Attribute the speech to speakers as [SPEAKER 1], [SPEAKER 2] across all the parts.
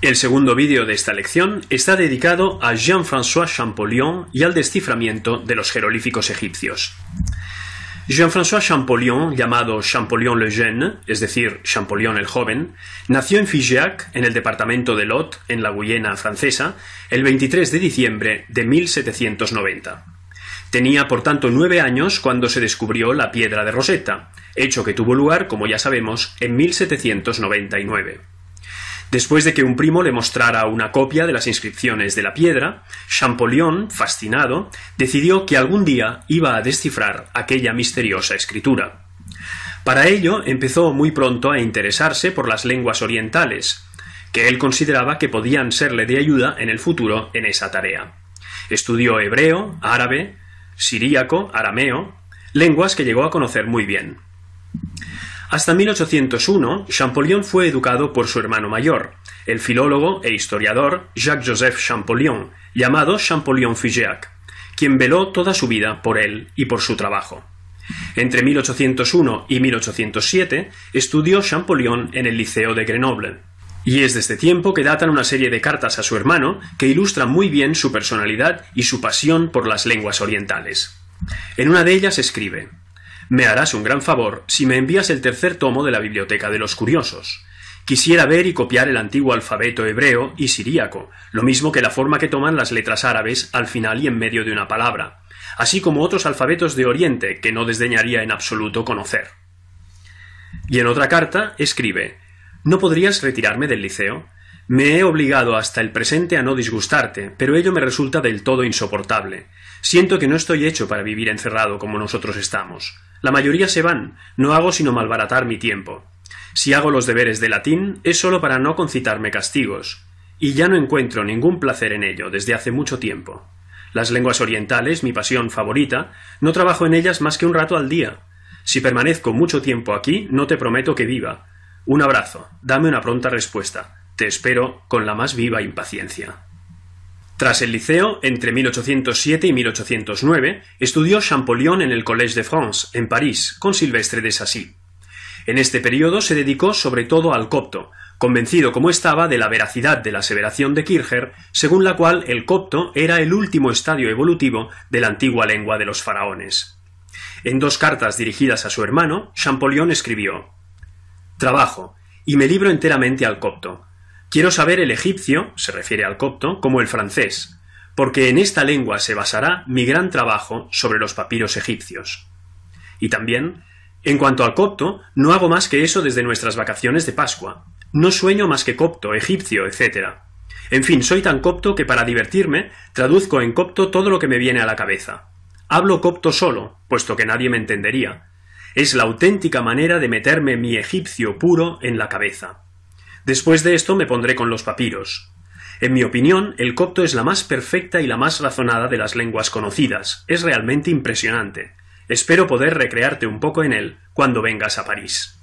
[SPEAKER 1] El segundo vídeo de esta lección está dedicado a Jean-François Champollion y al desciframiento de los jeroglíficos egipcios. Jean-François Champollion, llamado Champollion le Jeune, es decir, Champollion el Joven, nació en Figeac, en el departamento de Lot, en la Guyena francesa, el 23 de diciembre de 1790. Tenía, por tanto, 9 años cuando se descubrió la piedra de Rosetta, hecho que tuvo lugar, como ya sabemos, en 1799. Después de que un primo le mostrara una copia de las inscripciones de la piedra, Champollion, fascinado, decidió que algún día iba a descifrar aquella misteriosa escritura. Para ello empezó muy pronto a interesarse por las lenguas orientales, que él consideraba que podían serle de ayuda en el futuro en esa tarea. Estudió hebreo, árabe, siríaco, arameo, lenguas que llegó a conocer muy bien. Hasta 1801, Champollion fue educado por su hermano mayor, el filólogo e historiador Jacques-Joseph Champollion, llamado Champollion-Figeac, quien veló toda su vida por él y por su trabajo. Entre 1801 y 1807 estudió Champollion en el Liceo de Grenoble, y es de este tiempo que datan una serie de cartas a su hermano que ilustran muy bien su personalidad y su pasión por las lenguas orientales. En una de ellas escribe: «Me harás un gran favor si me envías el tercer tomo de la Biblioteca de los Curiosos. Quisiera ver y copiar el antiguo alfabeto hebreo y siríaco, lo mismo que la forma que toman las letras árabes al final y en medio de una palabra, así como otros alfabetos de Oriente que no desdeñaría en absoluto conocer». Y en otra carta escribe: «¿No podrías retirarme del liceo? Me he obligado hasta el presente a no disgustarte, pero ello me resulta del todo insoportable. Siento que no estoy hecho para vivir encerrado como nosotros estamos. La mayoría se van, no hago sino malbaratar mi tiempo. Si hago los deberes de latín es solo para no concitarme castigos, y ya no encuentro ningún placer en ello desde hace mucho tiempo. Las lenguas orientales, mi pasión favorita, no trabajo en ellas más que un rato al día. Si permanezco mucho tiempo aquí, no te prometo que viva. Un abrazo, dame una pronta respuesta. Te espero con la más viva impaciencia». Tras el liceo, entre 1807 y 1809, estudió Champollion en el Collège de France, en París, con Silvestre de Sacy. En este periodo se dedicó sobre todo al copto, convencido como estaba de la veracidad de la aseveración de Kircher, según la cual el copto era el último estadio evolutivo de la antigua lengua de los faraones. En 2 cartas dirigidas a su hermano, Champollion escribió: «Trabajo, y me libro enteramente al copto. Quiero saber el egipcio, se refiere al copto, como el francés, porque en esta lengua se basará mi gran trabajo sobre los papiros egipcios. Y también, en cuanto al copto, no hago más que eso desde nuestras vacaciones de Pascua. No sueño más que copto, egipcio, etc. En fin, soy tan copto que para divertirme traduzco en copto todo lo que me viene a la cabeza. Hablo copto solo, puesto que nadie me entendería. Es la auténtica manera de meterme mi egipcio puro en la cabeza. Después de esto me pondré con los papiros. En mi opinión, el copto es la más perfecta y la más razonada de las lenguas conocidas. Es realmente impresionante. Espero poder recrearte un poco en él cuando vengas a París».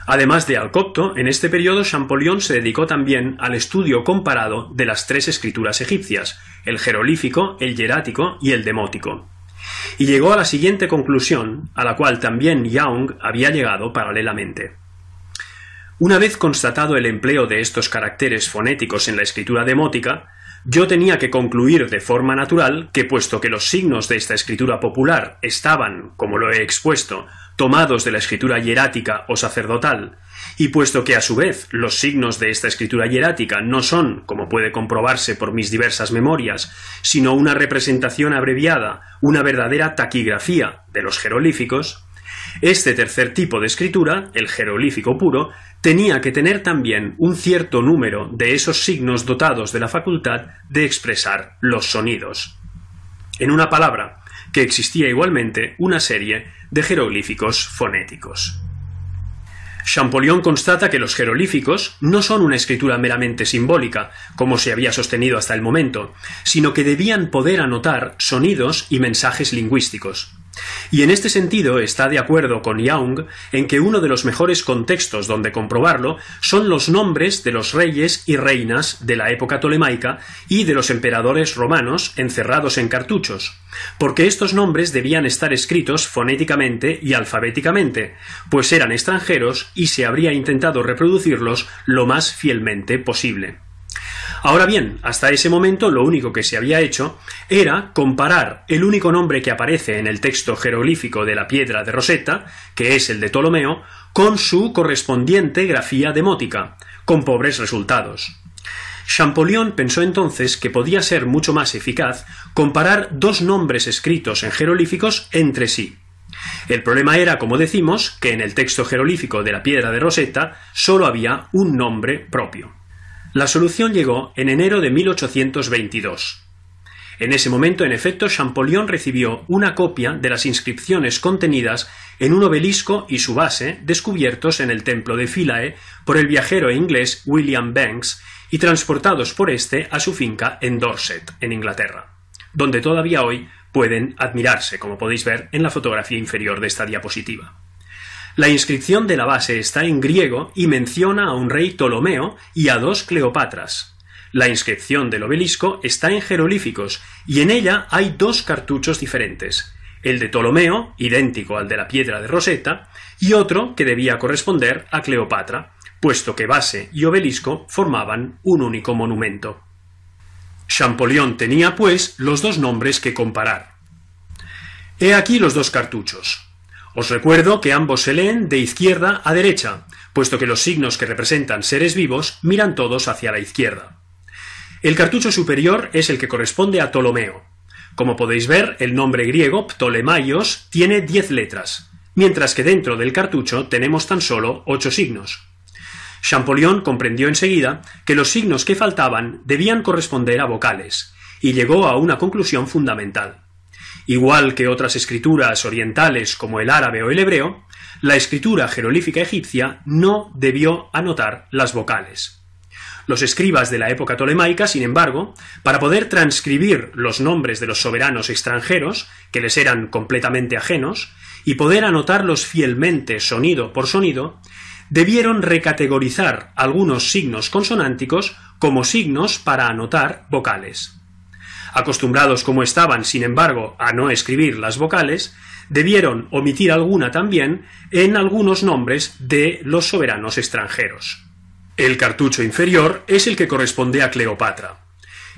[SPEAKER 1] Además de al copto, en este periodo Champollion se dedicó también al estudio comparado de las 3 escrituras egipcias, el jeroglífico, el hierático y el demótico. Y llegó a la siguiente conclusión, a la cual también Young había llegado paralelamente. Una vez constatado el empleo de estos caracteres fonéticos en la escritura demótica, yo tenía que concluir de forma natural que, puesto que los signos de esta escritura popular estaban, como lo he expuesto, tomados de la escritura hierática o sacerdotal, y puesto que a su vez los signos de esta escritura hierática no son, como puede comprobarse por mis diversas memorias, sino una representación abreviada, una verdadera taquigrafía de los jeroglíficos, este tercer tipo de escritura, el jeroglífico puro, tenía que tener también un cierto número de esos signos dotados de la facultad de expresar los sonidos. En una palabra, que existía igualmente una serie de jeroglíficos fonéticos. Champollion constata que los jeroglíficos no son una escritura meramente simbólica, como se había sostenido hasta el momento, sino que debían poder anotar sonidos y mensajes lingüísticos. Y en este sentido está de acuerdo con Young en que uno de los mejores contextos donde comprobarlo son los nombres de los reyes y reinas de la época tolemaica y de los emperadores romanos encerrados en cartuchos, porque estos nombres debían estar escritos fonéticamente y alfabéticamente, pues eran extranjeros y se habría intentado reproducirlos lo más fielmente posible. Ahora bien, hasta ese momento lo único que se había hecho era comparar el único nombre que aparece en el texto jeroglífico de la piedra de Rosetta, que es el de Ptolomeo, con su correspondiente grafía demótica, con pobres resultados. Champollion pensó entonces que podía ser mucho más eficaz comparar dos nombres escritos en jeroglíficos entre sí. El problema era, como decimos, que en el texto jeroglífico de la piedra de Rosetta solo había un nombre propio. La solución llegó en enero de 1822. En ese momento, en efecto, Champollion recibió una copia de las inscripciones contenidas en un obelisco y su base descubiertos en el templo de Philae por el viajero inglés William Banks y transportados por este a su finca en Dorset, en Inglaterra, donde todavía hoy pueden admirarse, como podéis ver en la fotografía inferior de esta diapositiva. La inscripción de la base está en griego y menciona a un rey Ptolomeo y a dos Cleopatras. La inscripción del obelisco está en jeroglíficos y en ella hay dos cartuchos diferentes, el de Ptolomeo, idéntico al de la piedra de Rosetta, y otro que debía corresponder a Cleopatra, puesto que base y obelisco formaban un único monumento. Champollion tenía, pues, los dos nombres que comparar. He aquí los dos cartuchos. Os recuerdo que ambos se leen de izquierda a derecha, puesto que los signos que representan seres vivos miran todos hacia la izquierda. El cartucho superior es el que corresponde a Ptolomeo. Como podéis ver, el nombre griego Ptolemaios tiene 10 letras, mientras que dentro del cartucho tenemos tan solo 8 signos. Champollion comprendió enseguida que los signos que faltaban debían corresponder a vocales, y llegó a una conclusión fundamental. Igual que otras escrituras orientales como el árabe o el hebreo, la escritura jeroglífica egipcia no debió anotar las vocales. Los escribas de la época tolemaica, sin embargo, para poder transcribir los nombres de los soberanos extranjeros, que les eran completamente ajenos, y poder anotarlos fielmente sonido por sonido, debieron recategorizar algunos signos consonánticos como signos para anotar vocales. Acostumbrados como estaban, sin embargo, a no escribir las vocales, debieron omitir alguna también en algunos nombres de los soberanos extranjeros. El cartucho inferior es el que corresponde a Cleopatra.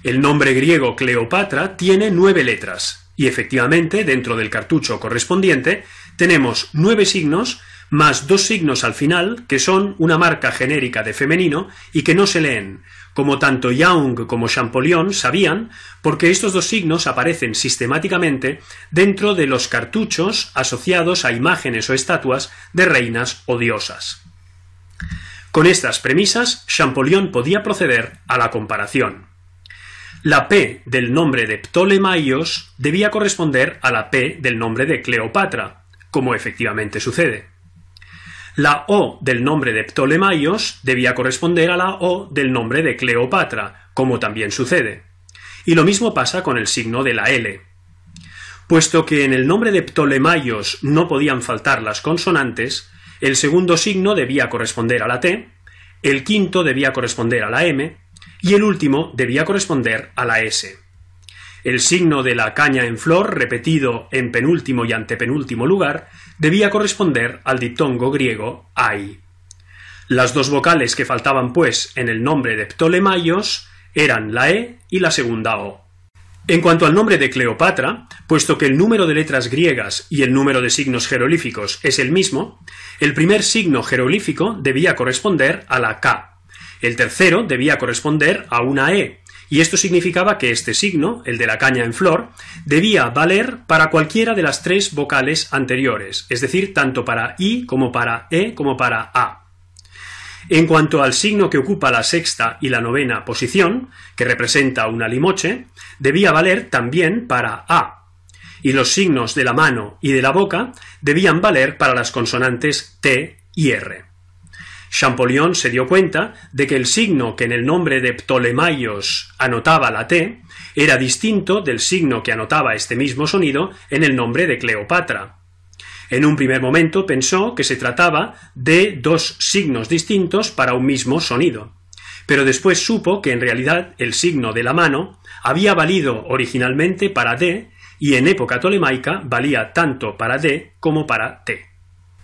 [SPEAKER 1] El nombre griego Cleopatra tiene 9 letras, y efectivamente, dentro del cartucho correspondiente, tenemos 9 signos más 2 signos al final, que son una marca genérica de femenino y que no se leen, como tanto Young como Champollion sabían, porque estos dos signos aparecen sistemáticamente dentro de los cartuchos asociados a imágenes o estatuas de reinas o diosas. Con estas premisas, Champollion podía proceder a la comparación. La P del nombre de Ptolemaios debía corresponder a la P del nombre de Cleopatra, como efectivamente sucede. La O del nombre de Ptolemaios debía corresponder a la O del nombre de Cleopatra, como también sucede. Y lo mismo pasa con el signo de la L. Puesto que en el nombre de Ptolemaios no podían faltar las consonantes, el segundo signo debía corresponder a la T, el quinto debía corresponder a la M y el último debía corresponder a la S. El signo de la caña en flor, repetido en penúltimo y antepenúltimo lugar, debía corresponder al diptongo griego ai. Las dos vocales que faltaban, pues, en el nombre de Ptolemaios eran la E y la segunda O. En cuanto al nombre de Cleopatra, puesto que el número de letras griegas y el número de signos jeroglíficos es el mismo, el primer signo jeroglífico debía corresponder a la K, el tercero debía corresponder a una E, y esto significaba que este signo, el de la caña en flor, debía valer para cualquiera de las 3 vocales anteriores, es decir, tanto para I como para E como para A. En cuanto al signo que ocupa la sexta y la novena posición, que representa una limoche, debía valer también para A, y los signos de la mano y de la boca debían valer para las consonantes T y R. Champollion se dio cuenta de que el signo que en el nombre de Ptolemaios anotaba la T era distinto del signo que anotaba este mismo sonido en el nombre de Cleopatra. En un primer momento pensó que se trataba de dos signos distintos para un mismo sonido, pero después supo que en realidad el signo de la mano había valido originalmente para D y en época tolemaica valía tanto para D como para T.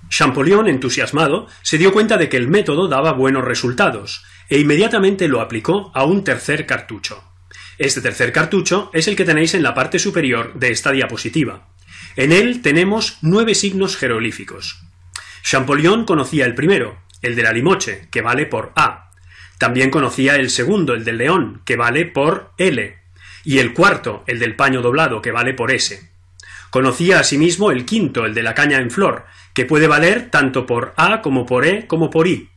[SPEAKER 1] Champollion, entusiasmado, se dio cuenta de que el método daba buenos resultados e inmediatamente lo aplicó a un tercer cartucho. Este tercer cartucho es el que tenéis en la parte superior de esta diapositiva. En él tenemos 9 signos jeroglíficos. Champollion conocía el primero, el de la limoche, que vale por A. También conocía el segundo, el del león, que vale por L. Y el cuarto, el del paño doblado, que vale por S. Conocía asimismo el quinto, el de la caña en flor, que puede valer tanto por A como por E como por I.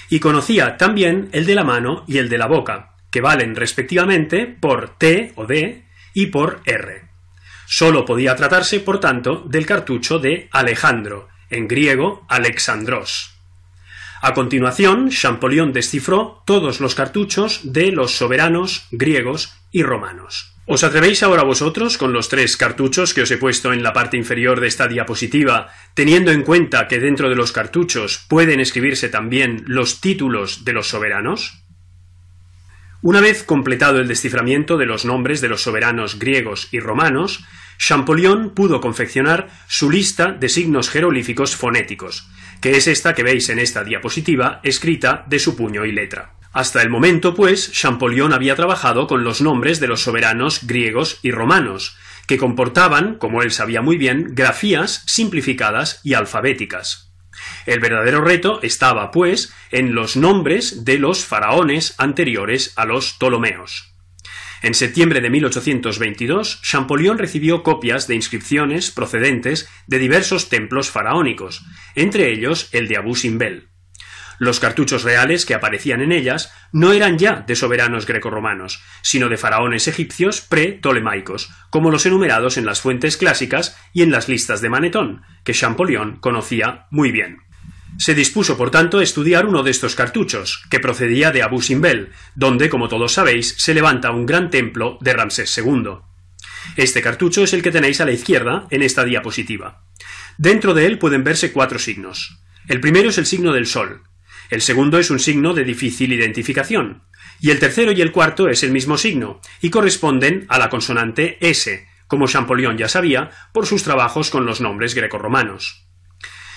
[SPEAKER 1] Y conocía también el de la mano y el de la boca, que valen respectivamente por T o D y por R. Solo podía tratarse, por tanto, del cartucho de Alejandro, en griego Alexandros. A continuación, Champollion descifró todos los cartuchos de los soberanos griegos y romanos. ¿Os atrevéis ahora vosotros con los 3 cartuchos que os he puesto en la parte inferior de esta diapositiva, teniendo en cuenta que dentro de los cartuchos pueden escribirse también los títulos de los soberanos? Una vez completado el desciframiento de los nombres de los soberanos griegos y romanos, Champollion pudo confeccionar su lista de signos jeroglíficos fonéticos, que es esta que veis en esta diapositiva, escrita de su puño y letra. Hasta el momento, pues, Champollion había trabajado con los nombres de los soberanos griegos y romanos, que comportaban, como él sabía muy bien, grafías simplificadas y alfabéticas. El verdadero reto estaba, pues, en los nombres de los faraones anteriores a los Ptolomeos. En septiembre de 1822, Champollion recibió copias de inscripciones procedentes de diversos templos faraónicos, entre ellos el de Abu Simbel. Los cartuchos reales que aparecían en ellas no eran ya de soberanos grecorromanos, sino de faraones egipcios pre-ptolemaicos, como los enumerados en las fuentes clásicas y en las listas de Manetón, que Champollion conocía muy bien. Se dispuso, por tanto, a estudiar uno de estos cartuchos, que procedía de Abu Simbel, donde, como todos sabéis, se levanta un gran templo de Ramsés II. Este cartucho es el que tenéis a la izquierda en esta diapositiva. Dentro de él pueden verse 4 signos. El primero es el signo del sol. El segundo es un signo de difícil identificación, y el tercero y el cuarto es el mismo signo, y corresponden a la consonante S, como Champollion ya sabía por sus trabajos con los nombres grecorromanos.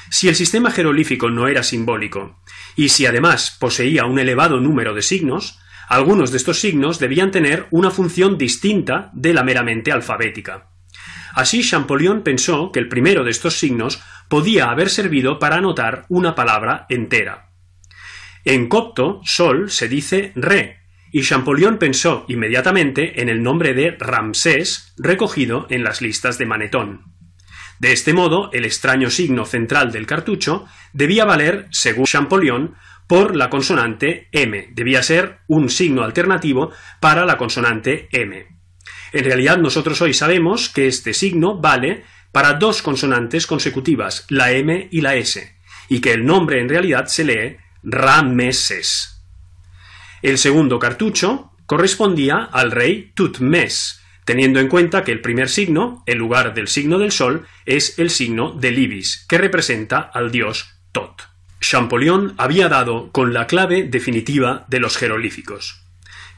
[SPEAKER 1] Si el sistema jeroglífico no era simbólico, y si además poseía un elevado número de signos, algunos de estos signos debían tener una función distinta de la meramente alfabética. Así Champollion pensó que el primero de estos signos podía haber servido para anotar una palabra entera. En copto, sol se dice re, y Champollion pensó inmediatamente en el nombre de Ramsés recogido en las listas de Manetón. De este modo, el extraño signo central del cartucho debía valer, según Champollion, por la consonante M. Debía ser un signo alternativo para la consonante M. En realidad, nosotros hoy sabemos que este signo vale para 2 consonantes consecutivas, la M y la S, y que el nombre en realidad se lee Rameses. El segundo cartucho correspondía al rey Tutmés, teniendo en cuenta que el primer signo, en lugar del signo del sol, es el signo del ibis, que representa al dios Tot. Champollion había dado con la clave definitiva de los jeroglíficos.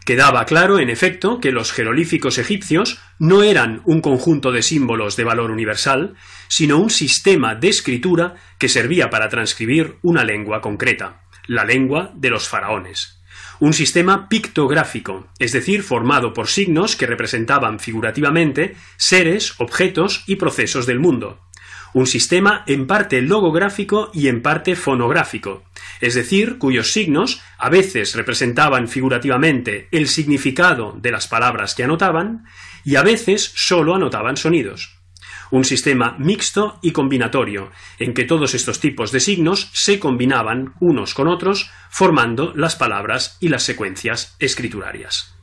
[SPEAKER 1] Quedaba claro, en efecto, que los jeroglíficos egipcios no eran un conjunto de símbolos de valor universal, sino un sistema de escritura que servía para transcribir una lengua concreta, la lengua de los faraones. Un sistema pictográfico, es decir, formado por signos que representaban figurativamente seres, objetos y procesos del mundo. Un sistema en parte logográfico y en parte fonográfico, es decir, cuyos signos a veces representaban figurativamente el significado de las palabras que anotaban y a veces solo anotaban sonidos. Un sistema mixto y combinatorio, en que todos estos tipos de signos se combinaban unos con otros, formando las palabras y las secuencias escriturarias.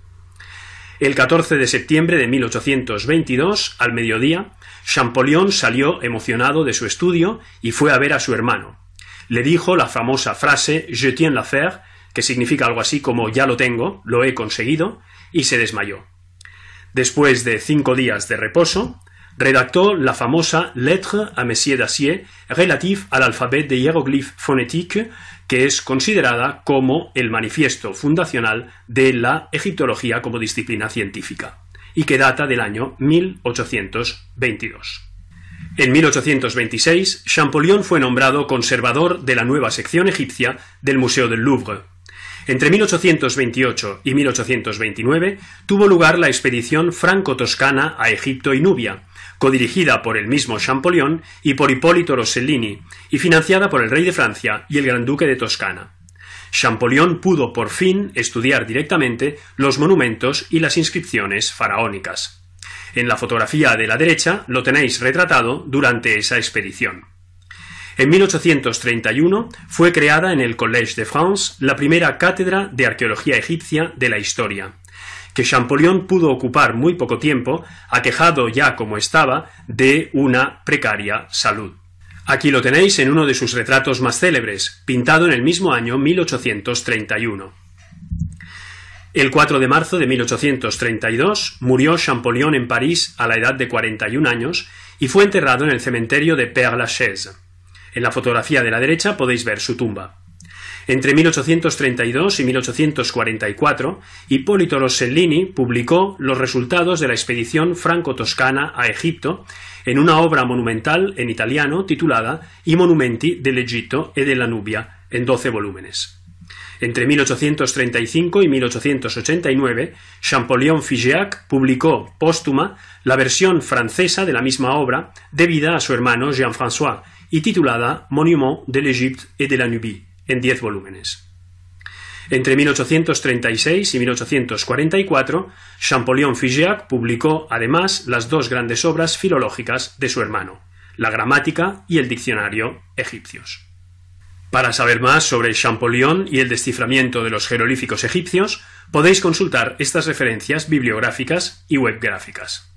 [SPEAKER 1] El 14 de septiembre de 1822, al mediodía, Champollion salió emocionado de su estudio y fue a ver a su hermano. Le dijo la famosa frase «Je tiens l'affaire», que significa algo así como «ya lo tengo, lo he conseguido», y se desmayó. Después de 5 días de reposo, redactó la famosa Lettre à Monsieur Dacier relative à l'alphabet des hiéroglyphes phonétiques, que es considerada como el manifiesto fundacional de la egiptología como disciplina científica, y que data del año 1822. En 1826, Champollion fue nombrado conservador de la nueva sección egipcia del Museo del Louvre. Entre 1828 y 1829 tuvo lugar la expedición franco-toscana a Egipto y Nubia, codirigida por el mismo Champollion y por Hipólito Rossellini, y financiada por el rey de Francia y el gran duque de Toscana. Champollion pudo por fin estudiar directamente los monumentos y las inscripciones faraónicas. En la fotografía de la derecha lo tenéis retratado durante esa expedición. En 1831 fue creada en el Collège de France la primera cátedra de arqueología egipcia de la historia, que Champollion pudo ocupar muy poco tiempo, aquejado ya como estaba de una precaria salud. Aquí lo tenéis en uno de sus retratos más célebres, pintado en el mismo año 1831. El 4 de marzo de 1832 murió Champollion en París a la edad de 41 años y fue enterrado en el cementerio de Père-Lachaise. En la fotografía de la derecha podéis ver su tumba. Entre 1832 y 1844, Hipólito Rossellini publicó los resultados de la expedición franco-toscana a Egipto en una obra monumental en italiano titulada I monumenti dell'Egitto e della Nubia, en 12 volúmenes. Entre 1835 y 1889, Champollion-Figeac publicó póstuma la versión francesa de la misma obra, debida a su hermano Jean-François, y titulada Monument de l'Égypte et de la Nubie, en 10 volúmenes. Entre 1836 y 1844, Champollion-Figeac publicó además las 2 grandes obras filológicas de su hermano, la Gramática y el Diccionario egipcios. Para saber más sobre Champollion y el desciframiento de los jeroglíficos egipcios, podéis consultar estas referencias bibliográficas y webgráficas.